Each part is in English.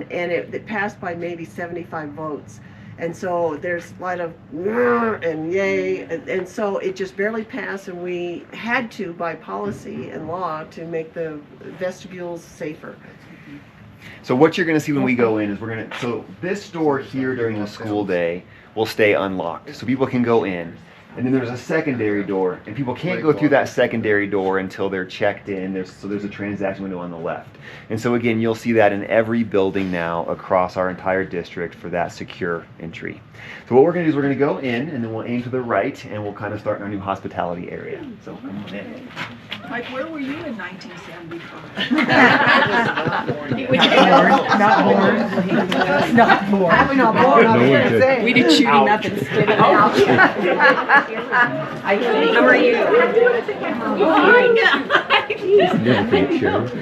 and it passed by maybe 75 votes. And so there's a lot of and yay, and so it just barely passed, and we had to, by policy and law, to make the vestibules safer. So what you're going to see when we go in is so this door here during the school day will stay unlocked, so people can go in. And then there's a secondary door, and people can't go through that secondary door until they're checked in. There's a transaction window on the left. And so again, you'll see that in every building now across our entire district for that secure entry. So what we're going to do is we're going to go in, and then we'll aim to the right, and we'll kind of start in our new hospitality area. So come on in. Mike, where were you in 1975? Not born. I was not born. I was going to say. We did shooting up and spitting out. How are you?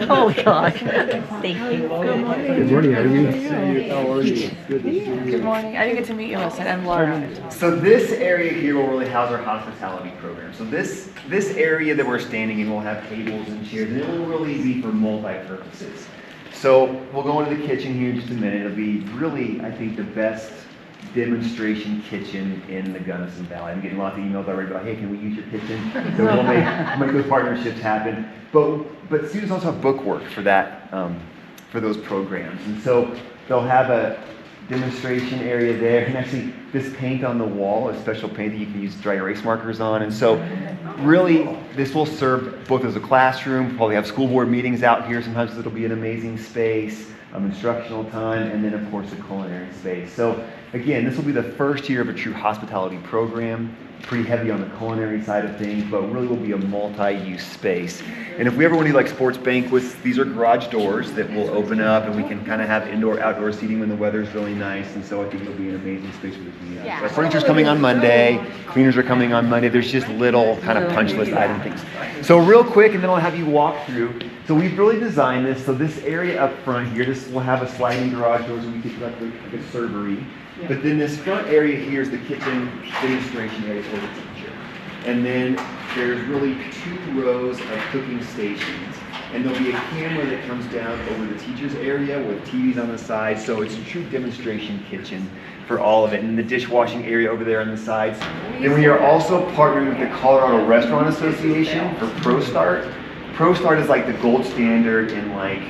Oh, gosh. Thank you. Good morning. How are you? How are you? Good to see you. Good morning. I didn't get to meet you, Listen. I'm Laura. So this area here will really house our hospitality program. So this area that we're standing in will have tables and chairs, and it will really be for multi-purposes. So we'll go into the kitchen here in just a minute. It'll be really, I think, the best demonstration kitchen in the Gunnison Valley. I'm getting lots of emails already about, hey, can we use your kitchen? So we'll make those partnerships happen. But students also have bookwork for that, for those programs. And so they'll have a demonstration area there. And actually, this paint on the wall is special paint that you can use dry erase markers on. And so really, this will serve both as a classroom. We'll probably have school board meetings out here. Sometimes it'll be an amazing space, instructional time, and then of course a culinary space. So again, this will be the first year of a true hospitality program. Pretty heavy on the culinary side of things, but really will be a multi-use space. And if we ever want to do like sports banquets, these are garage doors that will open up, and we can kind of have indoor-outdoor seating when the weather's really nice. And so I think it'll be an amazing space for the community. Yeah. So furniture's coming on Monday, cleaners are coming on Monday. There's just little kind of punch list item things. So real quick, and then I'll have you walk through. So we've really designed this, so this area up front here, this will have a sliding garage door so we can like a servery. Yeah. But then this front area here is the kitchen demonstration area for the teacher. And then there's really 2 rows of cooking stations. And there'll be a camera that comes down over the teacher's area with TVs on the side. So it's a true demonstration kitchen for all of it. And the dishwashing area over there on the sides. Then we are also partnering with the Colorado Restaurant Association for ProStart. ProStart is like the gold standard in like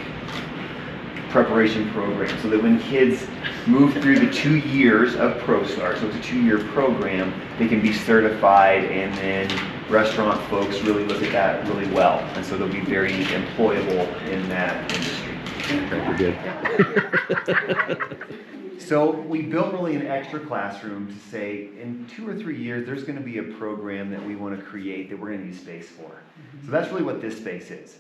preparation program, so that when kids move through the 2 years of ProStart, so it's a 2-year program, they can be certified, and then restaurant folks really look at that really well, and so they'll be very employable in that industry. Very good. So we built really an extra classroom to say in 2 or 3 years there's going to be a program that we want to create that we're going to need space for. So that's really what this space is.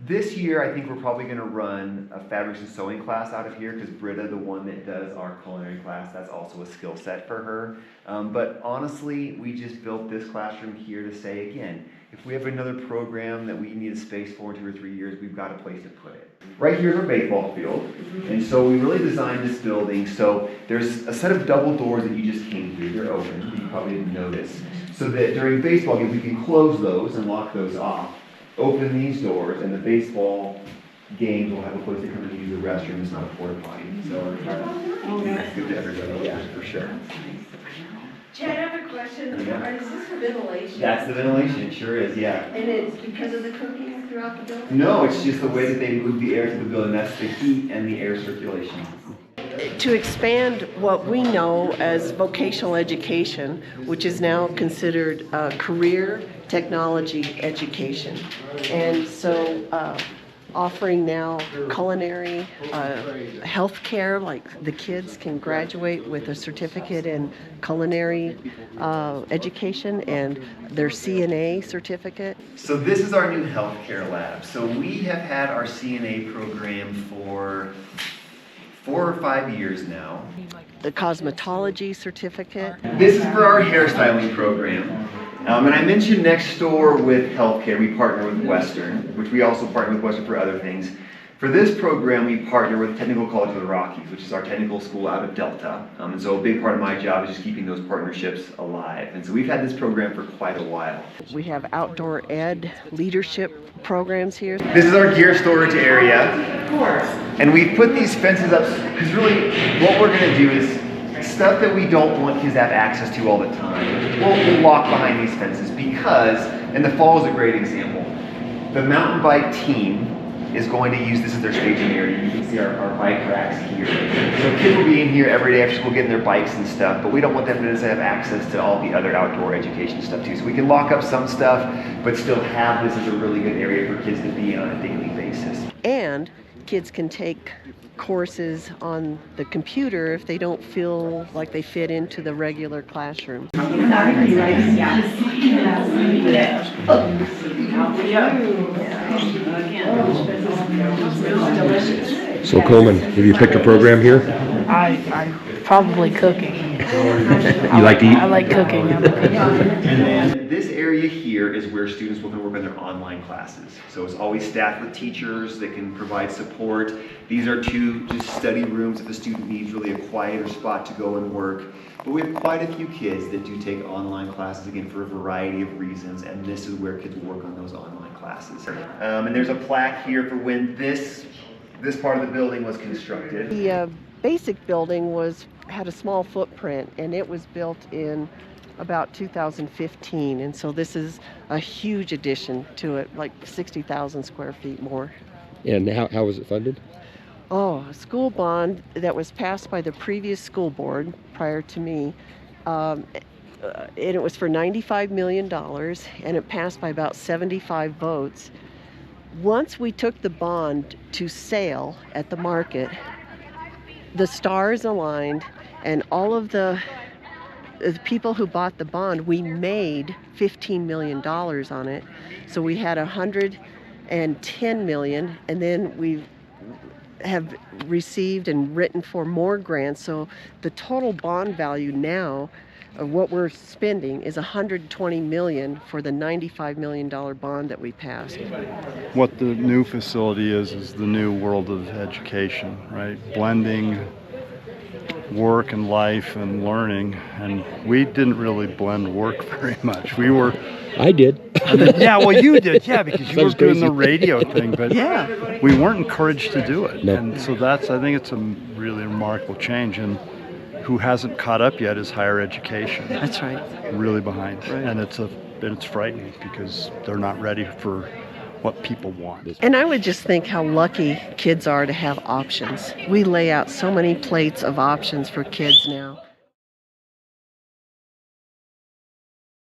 This year, I think we're probably going to run a fabrics and sewing class out of here because Britta, the one that does our culinary class, that's also a skill set for her. But honestly, we just built this classroom here to say, again, if we have another program that we need a space for in 2 or 3 years, we've got a place to put it. Right here is our baseball field, and so we really designed this building so there's a set of double doors that you just came through. They're open, but you probably didn't notice. So that during baseball games, we can close those and lock those off. Open these doors, and the baseball games will have a place to come and use the restroom. It's not a porta potty, so it's good to everybody. Yeah, for sure. Chad, I have a question. Is this for ventilation? That's the ventilation. It sure is. Yeah. And it's because of the cooking throughout the building? No, it's just the way that they move the air to the building. That's the heat and the air circulation. To expand what we know as vocational education, which is now considered career technology education. And so offering now culinary, healthcare, like the kids can graduate with a certificate in culinary education and their CNA certificate. So this is our new healthcare lab. So we have had our CNA program for 4 or 5 years now. The cosmetology certificate. This is for our hairstyling program. And I mentioned next door with healthcare, we partner with Western, which we also partner with Western for other things. For this program, we partner with Technical College of the Rockies, which is our technical school out of Delta. And so a big part of my job is just keeping those partnerships alive. And so we've had this program for quite a while. We have outdoor ed leadership programs here. This is our gear storage area. And we've put these fences up because really what we're going to do is stuff that we don't want kids to have access to all the time. We'll lock behind these fences because, and the fall is a great example, the mountain bike team is going to use this as their staging area. You can see our bike racks here. So kids will be in here every day after school getting their bikes and stuff, but we don't want them to just have access to all the other outdoor education stuff too. So we can lock up some stuff, but still have this as a really good area for kids to be on a daily basis. And kids can take courses on the computer if they don't feel like they fit into the regular classroom. So Coleman, have you picked a program here? I probably cooking. You like to eat? I like cooking. And then this area here is where students will work on their online classes. So it's always staffed with teachers that can provide support. These are two just study rooms if the student needs really a quieter spot to go and work. But we have quite a few kids that do take online classes, again, for a variety of reasons, and this is where kids work on those online classes. And there's a plaque here for when this part of the building was constructed. The basic building had a small footprint, and it was built in about 2015, and so this is a huge addition to it, like 60,000 square feet more. And how was it funded? Oh, a school bond that was passed by the previous school board prior to me, and it was for $95 million, and it passed by about 75 votes. Once we took the bond to sale at the market, the stars aligned, and all of the people who bought the bond, we made $15 million on it. So we had $110 million, and then we have received and written for more grants. So the total bond value now of what we're spending is $120 million for the $95 million bond that we passed. What the new facility is the new world of education, right? Blending work and life and learning, and we didn't really blend work very much. We were... I did. Yeah, well, you did, yeah, because you were Sounds doing crazy. the radio thing, but Yeah. we weren't encouraged to do it. No. And so I think it's a really remarkable change, and who hasn't caught up yet is higher education. That's right. Really behind. Right. And it's frightening because they're not ready for what people want. And I would just think how lucky kids are to have options. We lay out so many plates of options for kids now.